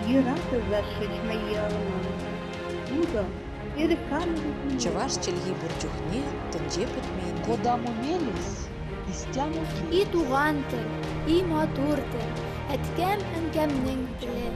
Йыратыр зашишмай ялынан. Муза, иркан Чаваш челги бурчухне тынже путмейн. Кодаму мелис, истяму И туган тел, и матур тел, әткәм әнкәмнең теле.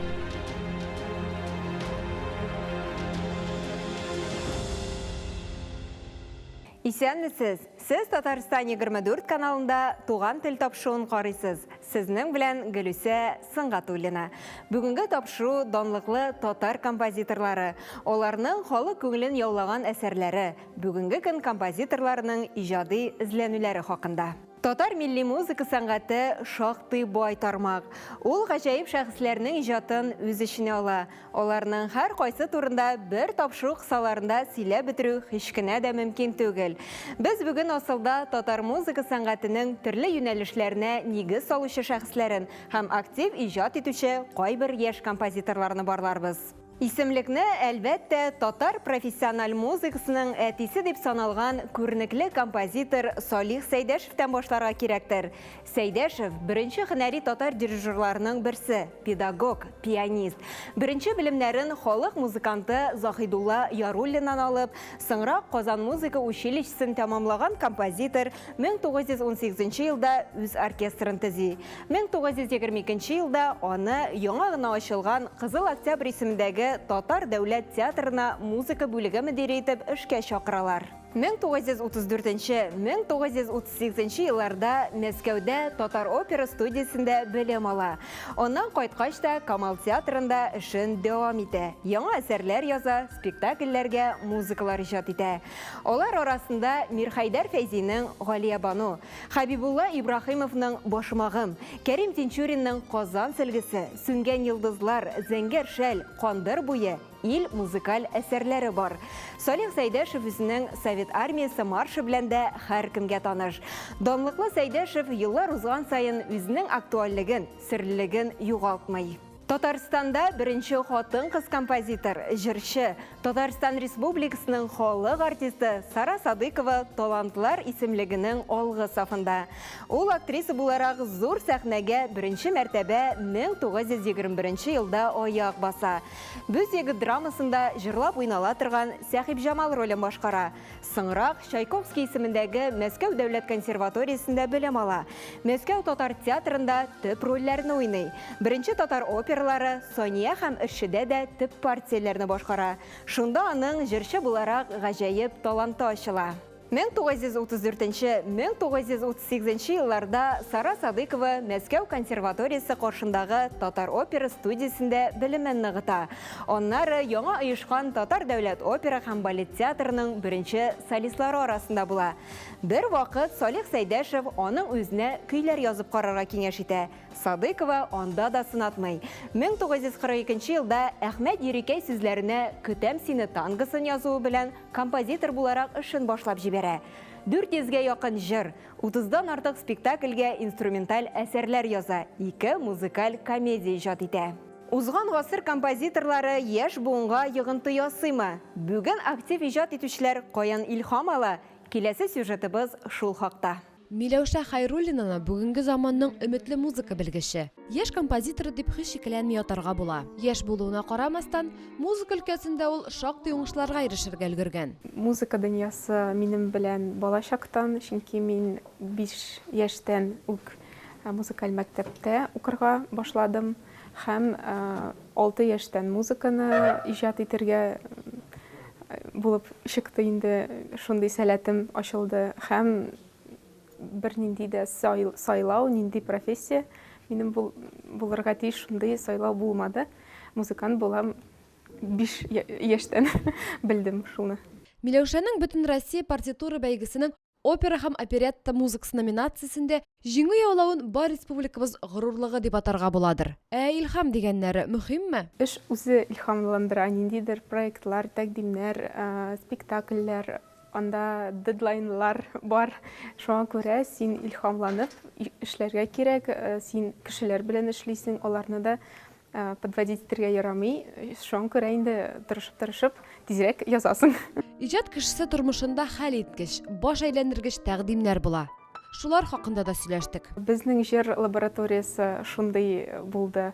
Исәнмесез, сез Татарстан 24 каналында туган тел тапшыруын карыйсыз. Сезнең белән Гөлүсә Сыңгатуллина. Бүгенге тапшыру данлыклы татар композиторлары, аларның халык күңелен яулаган әсәрләре, бүгенге көн композиторларының иҗади эзләнүләре хакында. Татар милли музыка сәнгате шактый бай тармак. Ул гаҗәеп шәхесләрнең иҗатын үз эченә ала. Аларның һәр кайсы турында бер тапшыру кысаларында сөйләп бетерү һич кенә дә мөмкин түгел. Без бүген асылда татар музыка сәнгатенең төрле юнәлешләренә нигез салучы шәхесләрен һәм актив иҗат итүче кайбер яшь композиторларны барларбыз. Исемлекне әлбәттә татар профессиональ музыкасының әтисе дип саналган күренекле композитор Салих Сәйдәшевтән башларга кирәктер. Сәйдәшев беренче һөнәри татар дирижерларының берсе, педагог, пианист. Беренче белемнәрен халык музыканты Заһидулла Яруллиннан алып, соңрак Казан музыка училищесын тәмамлаган композитор 1918 елда үз оркестрын төзи. 1922 елда аны яңа гына ачылган Кызыл Октябрь исемендәге Татар дәүләт театрына музыка бүлеге мөдире итеп эшкә чакыралар. 1934-1938 елларда Мәскәүдә Татар опера студиясендә белем ала. Оннан кайткач та Камал театрында эшен дәвам итә. Яңа әсәрләр яза, спектакльләргә музыкалар иҗат итә. Алар арасында Мирхәйдәр Фәйзинең Галия Бану, Хәбибулла Ибраһимовның Башмагым, Кәрим Тинчуринның Казан сөлгесе, Сүнгән йолдызлар, Зәңгәр шәл, Кандыр буе ил музыкаль әсәрләре бар. Салих Сәйдәшев үзенең Совет армиясе маршы белән дә һәркемгә таныш. Данлыклы Сәйдәшев еллар узган саен үзенең актуальлеген, серлелеген югалтмый. Татарстанда беренче хатын-кыз композитор, җырчы, Татарстан Республикасының халык артисты Сара Садыкова талантлар исемлегенең алгы сафында. Ул актриса буларак зур сәхнәгә беренче мәртәбә 1921 елда аяк баса. Бүз егет драмасында җырлап уйнала торган Сәхип Җамал ролен башкара. Соңрак Чайковский исемендәге Мәскәү дәүләт консерваториясендә белем ала. Мәскәү татар театрында төп рольләрне уйный. Беренче татар опера Сония һәм Иршидә дә төп партияләрне башкара. Шунда аның җырчы буларак гаҗәеп таланты ачыла. 1934-1938 елларда Сара Садыкова Мәскәү консерваториясе каршындагы Татар опера студиясендә белемен ныгыта. Аннары яңа оешкан Татар дәүләт опера һәм балет театрының беренче солистлары арасында була. Бер вакыт Салих Сәйдәшев аның үзенә көйләр язып карарга киңәш итә. Садыкова анда да сынатмый. 1942 елда Әхмәт Йөрикәй сүзләренә «Көтәм сине» тангысын язуы белән композитор буларак эшен башлап җибәрә. 400-гә якын җыр, 30-дан артык спектакльгә инструменталь әсәрләр яза, 2 музыкаль комедия иҗат итә. Узган гасыр композиторлары яшь буынга йогынты ясыймы? Бүген актив иҗат итүчеләр каян илһам ала? Киләсе сюжетыбыз шул хакта. Миләүшә Хайруллинаны бүгенге заманның өметле музыка белгече. Яшь композитор дип һич шикләнми ятарга була. Яшь булуына карамастан, музыка өлкәсендә ул шактый уңышларга ирешергә өлгергән. Музыка дөньясы минем белән балачактан, чөнки мин 5 яшьтән үк музыкаль мәктәптә укырга башладым һәм 6 яшьтән музыканы иҗат итәргә булып чыкты инде. Шундый сәләтем ачылды һәм бер нинди дә сайлау, нинди профессия минем булырга тиеш, шундый сайлау булмады. Музыкант булам 5 яшьтән белдем шуны. Миләүшәнең бөтен Россия партитура бәйгесенең опера һәм оперетта музыкасы номинациясендә җиңү яулавын бар республикабыз горурлыгы дип атарга буладыр. Илһам дигәннәре мөһимме? Эш үзе илһамландыра, ниндидер проектлар, тәкъдимнәр, спектакльләр, анда дедлайнлар бар. Шуңа күрә син илһамланып эшләргә кирәк, син кешеләр белән эшлисең, аларны да подводить итәргә ярамый. Шуңа күрә инде тырышып тизрәк язасың. Иҗат кешесе тормышында хәл иткеч, баш әйләнергеч тәкъдимнәр була. Шулар хакында да сөйләштек. Безнең җыр лабораториясе шундый булды.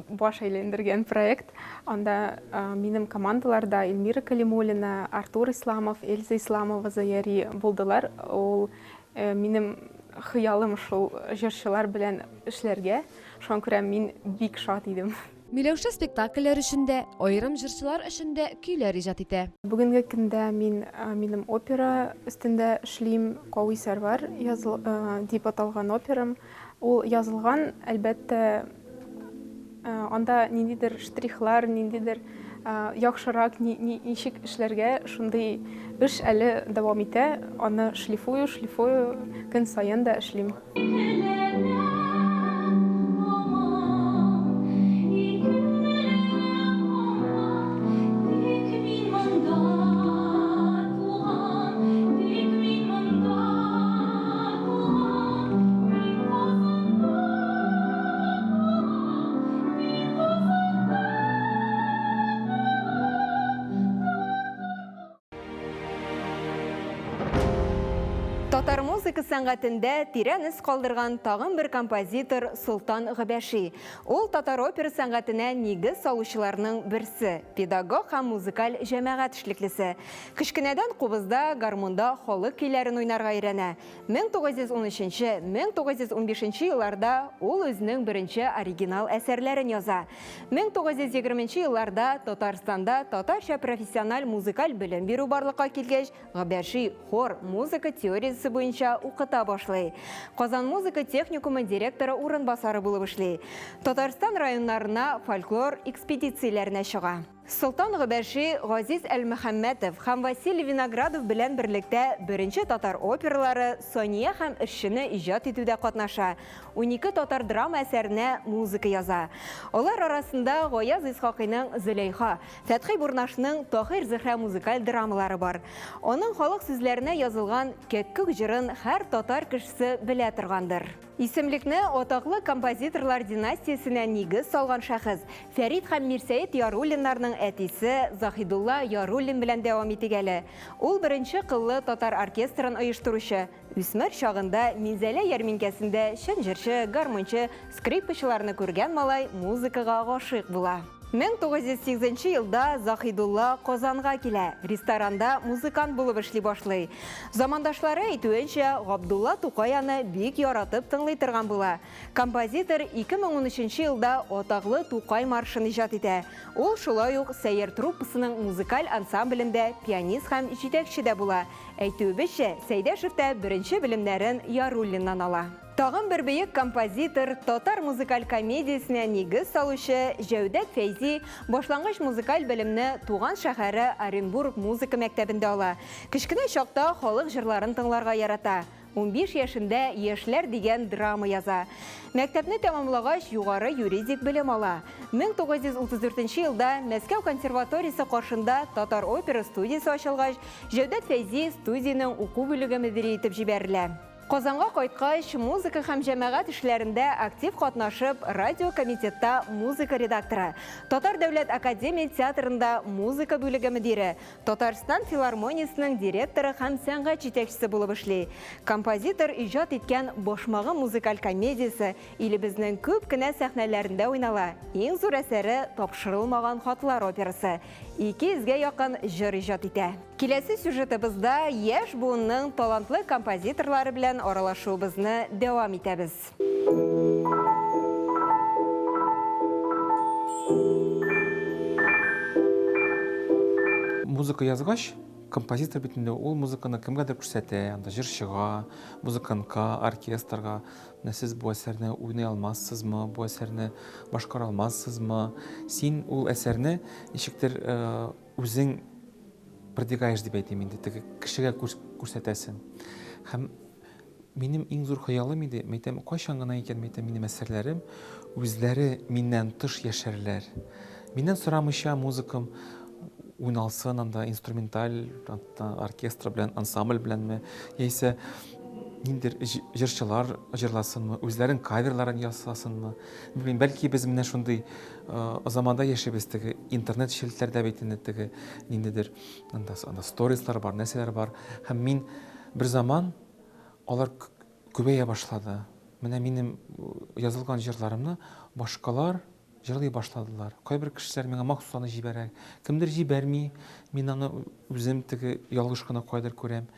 баш әйләндергән проект. Анда минем командаларда Эльмира Калимуллина, Артур Исламов, Эльза Исламова Заяри булдылар. Ул минем хыялым шул җырчылар белән эшләргә. Шуңа күрә мин бик шат идем. Миләүшә спектакльләр өчендә, айрым җырчылар өчендә көйләр иҗат итә. Бүгенге көндә минем опера өстендә эшлим. Кауи сәрвар дип аталган операм. Ул язылган, әлбәттә, анда ниндидер штрихлар, ниндидер яхшырак ничек эшләргә шундый эш әле дәвам итә. Аны шлифую, көн саен да эшлим. Татар музыка сәнгатендә тирән із калдырган тагын бер композитор Солтан Габәши. Ул татар опера сәнгатенә нигез салучыларның берсе, педагог һәм музыкаль җәмәгать эшлеклесе. Кичкенәдән кубызда, гармунда халык көйләрен уйнарга өйрәнә. 1913-1915 елларда ул үзенең беренче оригинал әсәрләрен яза. 1920 елларда Татарстанда татарча профессиональ музыкаль белем бирү барлыкка килгәч, Габәши хор музыка теориясе буенча укыта башлый. Казан музыка техникумы директоры урынбасары булып эшли. Татарстан районнарына фольклор экспедицияләренә чыга. Солтан Габәши Газиз Әл-Мөхәммәтов һәм Василий Виноградов белән берлектә беренче татар опералары Сония һәм Эшчене иҗат итүдә катнаша. 12 татар драма әсәренә музыка яза. Алар арасында Гаяз Исхакыйның Зөләйха, Фәтхи Бурнашның Тахир Зөһрә музыкаль драмалары бар. Аның халык сүзләренә язылган Кәккүк җырын һәр татар кешесе белә торгандыр. Исемлекне атаклы композиторлар династиясенә нигез салган шәхес Фәрид һәм Мирсәет Яруллиннарның әтисе Захидулла Яруллин белән дәвам итегәле. Ул беренче кыллы татар оркестрын оештыручы. Үсмер чагында Минзәлә ярминкәсендә чын җырчы, гармончы, скрипкачыларны күргән малай музыкага гашыйк була. 1908 елда Захидулла Казанга килә. Ресторанда музыкант булып эшли башлый. Замандашлары әйтүенчә, Габдулла Тукай аны бик яратып тыңлый торган була. Композитор 2013 елда атаклы Тукай маршын иҗат итә. Ул шулай ук Сәйер труппасының музыкаль ансамблендә пианист һәм җитәкче дә була. Әйтүебезчә, Сәйдәшев тә беренче белемнәрен Яруллиннан ала. Тагын бер бөек композитор, татар музыкаль комедиясенә нигез салучы Җәүдәт Фәйзи башлангыч музыкаль белемне туган шәһәре Оренбург музыка мәктәбендә ала. Кичкенә чакта халык җырларын тыңларга ярата. 15 яшендә Яшьләр дигән драма яза. Мәктәпне тәмамлагач, югары юридик белем ала. 1934 елда Мәскәү консерваториясе каршында татар опера студиясе ачылгач, Җәүдәт Фәйзи студияның уку бүлеге мөдире итеп җибәрелә. Казанга кайткач, музыка һәм җәмәгать эшләрендә актив катнашып, радио комитетта музыка редакторы, Татар дәүләт академия театрында музыка бүлеге мөдире, Татарстан филармониясының директоры һәм сәнгать җитәкчесе булып эшли. Композитор иҗат иткән Башмагы музыкаль комедиясе илебезнең күп кенә сәхнәләрендә уйнала. Иң зур әсәре Тапшырылмаган хатлар операсы. 200-гә якын җыр иҗат итә. Киләсе сюжетыбызда яшь буынның талантлы композиторлары белән аралашуыбызны дәвам итәбез. Музыка язгач, композитор битендә ул музыканы кемгәдер күрсәтә, анда җырчыга, музыкантка, оркестрга. Сез бу әсәрне уйный алмассызмы, бу әсәрне башкара алмассызмы? Син ул әсәрне ничектер үзең продвигаешь дип әйтим инде, теге кешегә күрсәтәсең. Һәм минем иң зур хыялым иде, мәйтәм, кайчан гына икән мәйтәм минем әсәрләрем үзләре миннән тыш яшәрләр. Миннән сорамыйча музыкам уйналсын, анда инструменталь, оркестр белән, ансамбль беләнме, яисә ниндер җырчылар җырласынмы, үзләрен каверларын ясасынмы. Белмим, бәлки без менә шундый заманда яшибез, теге интернет челтләрдә бит инде теге ниндидер анда сторислар бар, нәрсәләр бар. Һәм мин бер заман алар күбәя башлады. Менә минем язылган җырларымны башкалар җырлый башладылар. Кайбер кешеләр миңа махсус аны җибәрә. Кемдер җибәрми, мин аны үзем теге ялгыш кына кайдыр күрәм.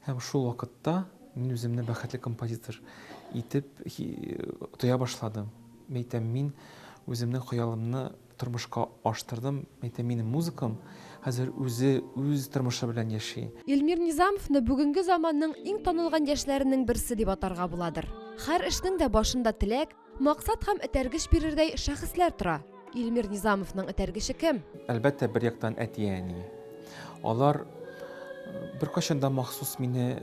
Һәм шул вакытта мин үземне бәхетле композитор итеп тоя башладым. Мәйтәм, мин үземнең хыялымны тормышка аштырдым. Мәйтәм, минем музыкам хәзер үз тормышы белән яши. Илмир Низамовны бүгенге заманның иң танылган яшьләренең берсе дип атарга буладыр. Һәр эшнең дә башында теләк, максат һәм этәргеч бирердәй шәхесләр тора. Илмир Низамовның этәргече кем? Әлбәттә, бер яктан әти-әни. Алар беркайчан да махсус мине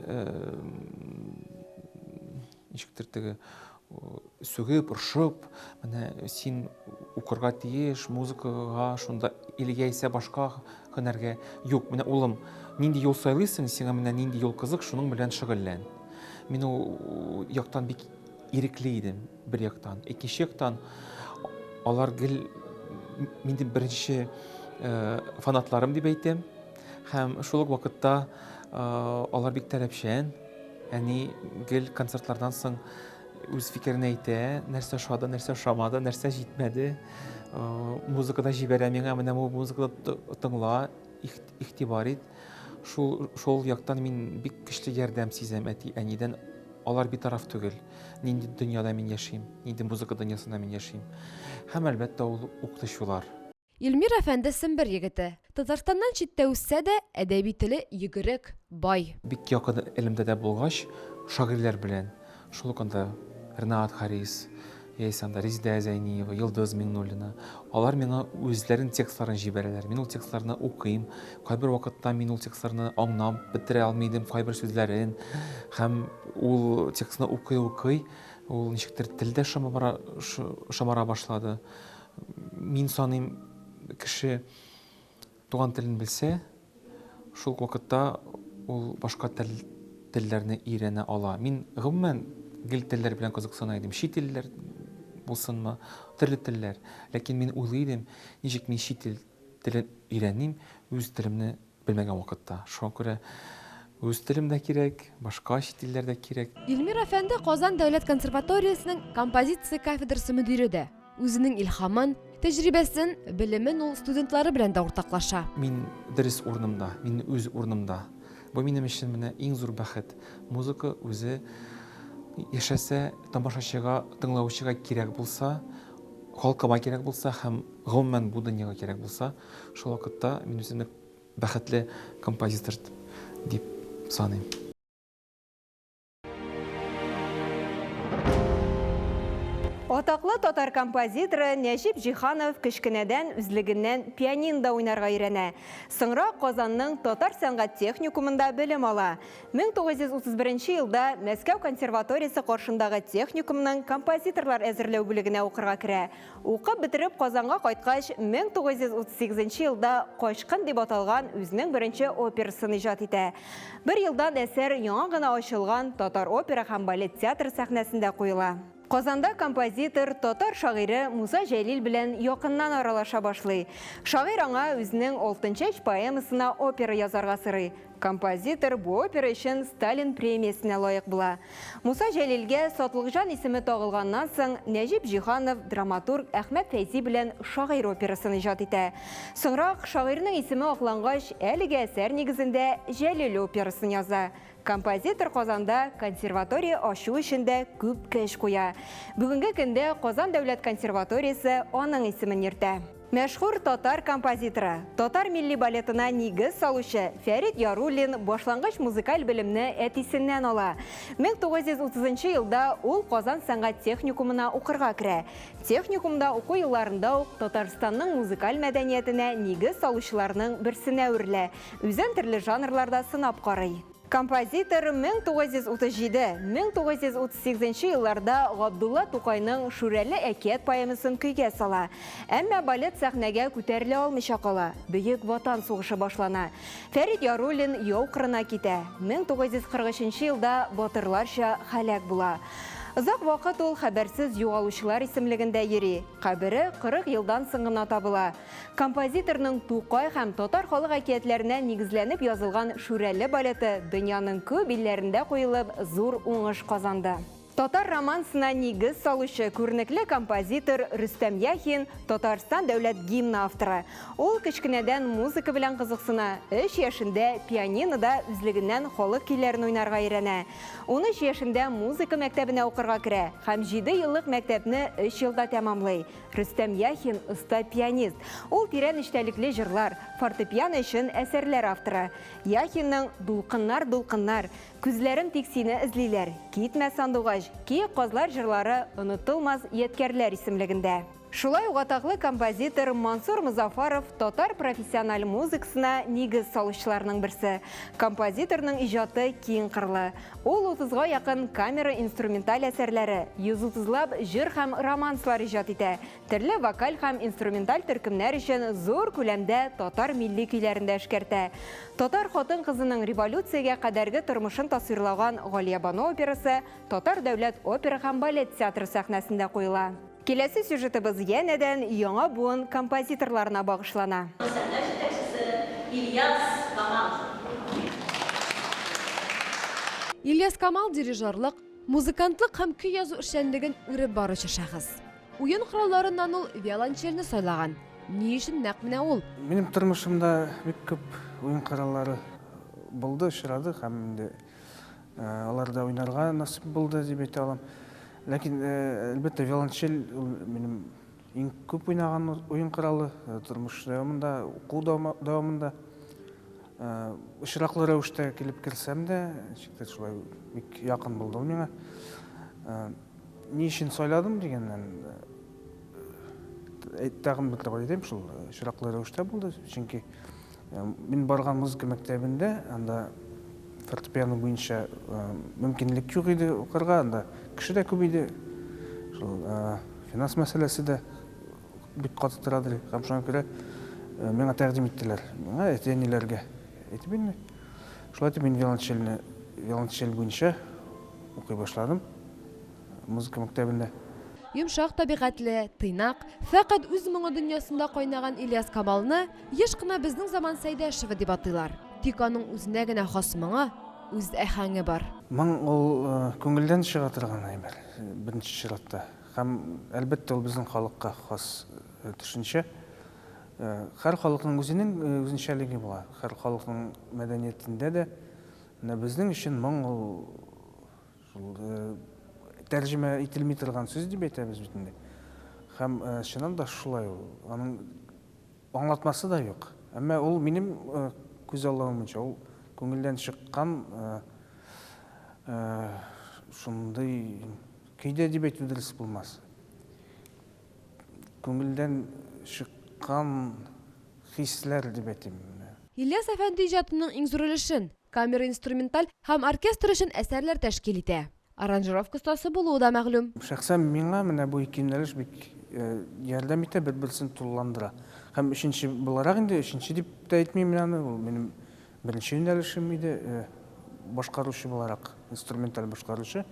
ничектер теге сүгеп, ыршып, менә син укырга тиеш, музыкага, шунда илгәйсә башка һөнәргә. Юк, менә улым, нинди юл сайлыйсың, сиңа менә нинди юл кызык, шуның белән шөгыльлән. Мин ул яктан бик ирекле идем, бер яктан. Икенче яктан, алар гел минем беренче фанатларым дип әйтәм. Һәм шул ук вакытта алар бик таләпчән. Әни гел концертлардан соң үз фикерен әйтә, нәрсә ошады, нәрсә ошамады, нәрсә җитмәде. Музыкада җибәрә миңа, менә бу музыкада тыңла, игътибар ит. Шул яктан мин бик көчле ярдәм сизәм әти-әнидән. Алар битараф түгел. Нинди дөньяда мин яшим, нинди музыка дөньясында мин яшим. Һәм әлбәттә ул укытучылар. Илмир әфәнде Сембер егете. Татарстаннан читтә үссә дә, әдәби теле йөгерек, бай. Бик якын элемдә дә булгач, шагыйрьләр белән, шул ук анда Ринат Харис, яисә Резидә Зәйниева, Йолдыз Миңнуллина. Алар миңа үзләрен текстларын җибәрәләр. Мин ул текстларны укыйм. Кайбер вакытта мин ул текстларны аңлап бетерә алмыйдым, кайбер сүзләрен. Һәм ул текстны укый, ул ничектер телдә шамара башлады. Мин саныйм, кеше туган телен белсә, шул вакытта ул башка телләрне өйрәнә ала. Мин гомумән гел телләр белән кызыксына идем. Чит телләр булсынмы, төрле телләр. Ләкин мин уйлыйдым, ничек мин чит телен өйрәним, үз телемне белмәгән вакытта. Шуңа күрә үз телем дә кирәк, башка чит телләр дә кирәк. Илмир әфәнде Казан дәүләт консерваториясының композиция кафедрасы мөдире дә. Үзенең илһамын, тәҗрибәсен, белемен ул студентлары белән дә уртаклаша. Мин дөрес урынымда, мин үз урынымда. Бу минем өчен менә иң зур бәхет. Музыка үзе яшәсә, тамашачыга, тыңлаучыга кирәк булса, халкыма кирәк булса һәм гомумән бу дөньяга кирәк булса, шул вакытта мин үземне бәхетле композитор дип саныйм. Атаклы татар композиторы Нәҗип Җиһанов кечкенәдән үзлегеннән пианинода уйнарга өйрәнә. Соңра Казанның татар сәнгать техникумында белем ала. 1931 елда Мәскәү консерваториясе каршындагы техникумның композиторлар әзерләү бүлегенә укырга керә. Укып бетереп Казанга кайткач, 1938 елда Качкын дип аталган үзенең беренче операсын иҗат итә. Бер елдан әсәр яңа гына ачылган татар опера һәм балет театры сәхнәсендә куела. Казанда композитор татар шагыйре Муса Җәлил белән якыннан аралаша башлый. Шагыйрь аңа үзенең 6-нчы поэмасына опера язарга сорый. Композитор бу опера өчен Сталин премиясенә лаек була. Муса Җәлилгә Сатлыкҗан исеме тагылганнан соң Нәҗип Җиһанов драматург Әхмәт Фәйзи белән шагыйрь операсын иҗат итә. Соңрак шагыйрьнең исеме аклангач, әлеге әсәр нигезендә Җәлил операсын яза. Композитор Казанда консерватория ачу эшендә күп көч куя. Бүгенге көндә Казан дәүләт консерваториясе аның исемен йөртә. Мәшһүр татар композиторы, татар милли балетына нигез салучы Фәрит Яруллин башлангыч музыкаль белемне әтисеннән ала. 1930 елда ул Казан сәнгать техникумына укырга керә. Техникумда уку елларында ук Татарстанның музыкаль мәдәниятенә нигез салучыларның берсенә үрелә. Үзен төрле жанрларда сынап карый. Композитор 1937-1938 елларда Габдулла Тукайның Шүрәле әкият поэмасын көйгә сала. Әмма балет сәхнәгә күтәрелә алмыйча кала. Бөек ватан сугышы башлана. Фәрит Яруллин яу кырына китә. 1943 елда батырларча һәлак була. Озак вакыт ул хәбәрсез югалучылар исемлегендә йөри. Кабере 40 елдан соң гына табыла. Композиторның Тукай һәм татар халык әкиятләренә нигезләнеп язылган Шүрәле балеты дөньяның күп илләрендә куелып, зур уңыш казанды. Татар романсына нигез салучы күренекле композитор Рөстәм Яхин Татарстан дәүләт гимны авторы. Ул кечкенәдән музыка белән кызыксына, 3 яшендә пианинода үзлегеннән халык көйләрен уйнарга өйрәнә. 13 яшендә музыка мәктәбенә укырга керә һәм 7 еллык мәктәпне 3 елда тәмамлый. Рөстәм Яхин оста пианист. Ул тирән эчтәлекле җырлар, фортепиано өчен әсәрләр авторы. Яхинның «Дулкыннар, күзләрем тик сине эзлиләр, китмә сандугач, ки казлар» җырлары онытылмас ядкәрләр исемлегендә. Шулай ук атаклы композитор Мансур Музафаров татар профессиональ музыкасына нигез салучыларның берсе. Композиторның иҗаты киң кырлы. Ул 30-га якын камера инструменталь әсәрләре, 130-лап җыр һәм романслар иҗат итә. Төрле вокаль һәм инструменталь төркемнәр өчен зур күләмдә татар милли көйләрендә эшкәртә. Татар хатын-кызының революциягә кадәрге тормышын тасвирлаган Галия Бану операсы Татар дәүләт опера һәм балет театры сәхнәсендә куела. Келесі сюжетыбыз янәдән яңа буын композиторларына багышлана. Ильяс Камал дирижерлык, музыкантлык һәм көй язу эшчәнлеген үреп баручы шәхес. Уен коралларыннан ул виолончельне сайлаган. Ни өчен нәкъ менә ул? Минем тормышымда бик күп уен кораллары булды, очрады һәм инде аларда уйнарга насип булды дип әйтә алам. Ләкин әлбәттә виолончель минем иң күп уйнаган уен коралы тормыш дәвамында, уку дәвамында очраклы рәвештә килеп керсәм дә, шулай бик якын булды ул миңа. Ни өчен сайладым дигәннән тагын бер тапкыр әйтәм, шул очраклы рәвештә булды. Чөнки мин барган музыка мәктәбендә, анда фортепиано буенча мөмкинлек юк иде укырга, анда кеше дә күп иде. Шул финанс мәсьәләсе дә бик каты торадыр. Һәм шуңа күрә миңа тәкъдим иттеләр. Миңа әтәниләргә әйтеп инде. Шулай итеп мин виолончель буенча укый башладым музыка мәктәбендә. Йомшак табигатьле, тыйнак, фәкать үз моңы дөньясында кайнаган Ильяс Камалны еш кына безнең заман Сәйдәшева дип атыйлар. Тик аның үзенә генә хас моңы, үз әһәңе бар. Моң ул күңелдән чыга торган әйбер, беренче чиратта. Һәм әлбәттә ул безнең халыкка хас төшенчә. Һәр халыкның үзенең үзенчәлеге була. Һәр халыкның мәдәниятендә дә безнең өчен моң ул тәрҗемә ителми торган сүз дип әйтәбез бит инде. Һәм чыннан да шулай ул. Аның аңлатмасы да юк. Әмма ул минем күз аллавымча ул күңелдән чыккан шундый көйдә дип әйтү дөрес булмас. Күңелдән чыккан хисләр дип әйтим. Ильяс әфәнди иҗатының иң зур өлешен камера инструменталь һәм оркестр өчен әсәрләр тәшкил итә. Аранжировка остасы булуы да мәгълүм. Шәхсән миңа менә бу ике юнәлеш бик ярдәм итә, бер-берсен тулыландыра. Һәм өченче буларак инде, өченче дип тә әйтмим мин аны, ул минем беренче юнәлешем иде, башкаручы буларак, инструменталь башкаручы.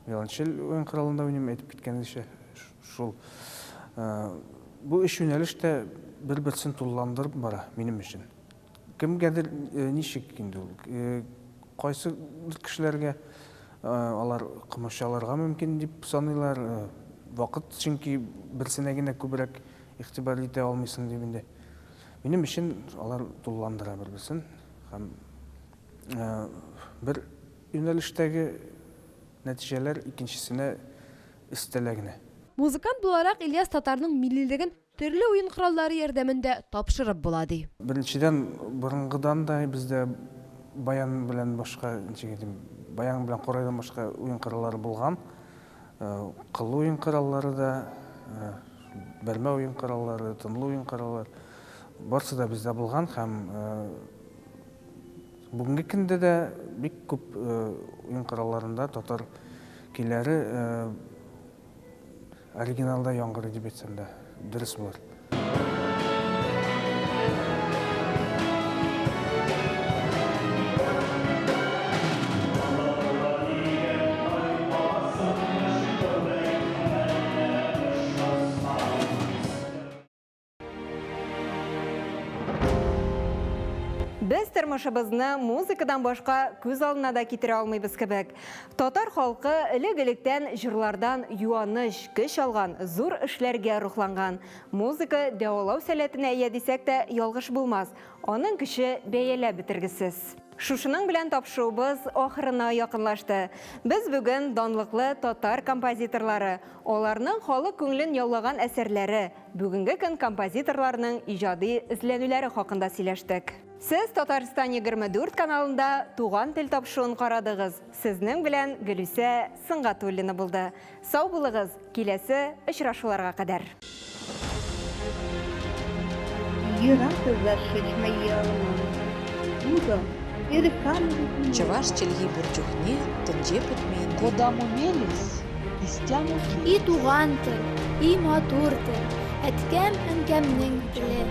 Виолончель уен коралында уйныйм, әйтеп киткәнчә шул. Бу өч юнәлеш тә бер-берсен тулыландырып бара минем өчен. Кемгәдер ничек инде ул? Кайсы кешеләргә алар комачаларга мөмкин дип саныйлар. Вакыт чөнки берсенә генә күбрәк игътибар итә алмыйсың дип инде. Минем өчен алар тулыландыра бер-берсен һәм бер юнәлештәге нәтиҗәләр икенчесенә өстәлә генә. Музыкант буларак Ильяс татарның миллилеген төрле уен кораллары ярдәмендә тапшырып була ди. Беренчедән борынгыдан да бездә баян белән башка, баян белән корайдан башка уен кораллары булган. Кылы уен кораллары да, бәрмә уен кораллары, тынлы уен кораллары барысы да бездә булган һәм бүгенге көндә дә бик күп уен коралларында татар көйләре оригиналда яңгырый дип әйтсәм дә дөрес булыр. Без тормышыбызны музыкадан башка күз алдына да китерә алмыйбыз кебек. Татар халкы элек-электән җырлардан юаныч, көч алган, зур эшләргә рухланган. Музыка дәвалау сәләтенә ия дисәк тә ялгыш булмас. Аның көче бәяләп бетергесез. Шушының белән тапшыубыз ахырына якынлашты. Без бүген данлыклы татар композиторлары, аларның халык күңелен яулаган әсәрләре, бүгенге көн композиторларының иҗади эзләнүләре хакында сөйләштек. Сез Татарстан 24 каналында туган тел тапшыруын карадыгыз. Сезнең белән Гөлүсә Сыңгатуллина булды. Сау булыгыз, киләсе очрашуларга кадәр. Чаваш челги бурчухне тынже путмейді. Куда мумелис, истяму И туган тел, и матур тел, әткәм әнкәмнең теле.